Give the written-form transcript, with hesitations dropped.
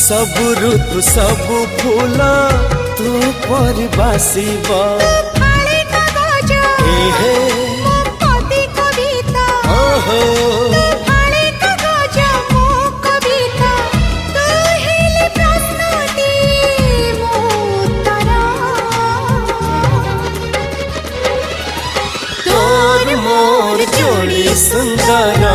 सब ऋतु सब फूल तू पर बासिबा फाळे कागज एहे मो पदी कविता ओहो फाळे कागज मो कविता तू हेली प्रश्नटी मो उत्तर तोर मोर जोड़ी सुंदर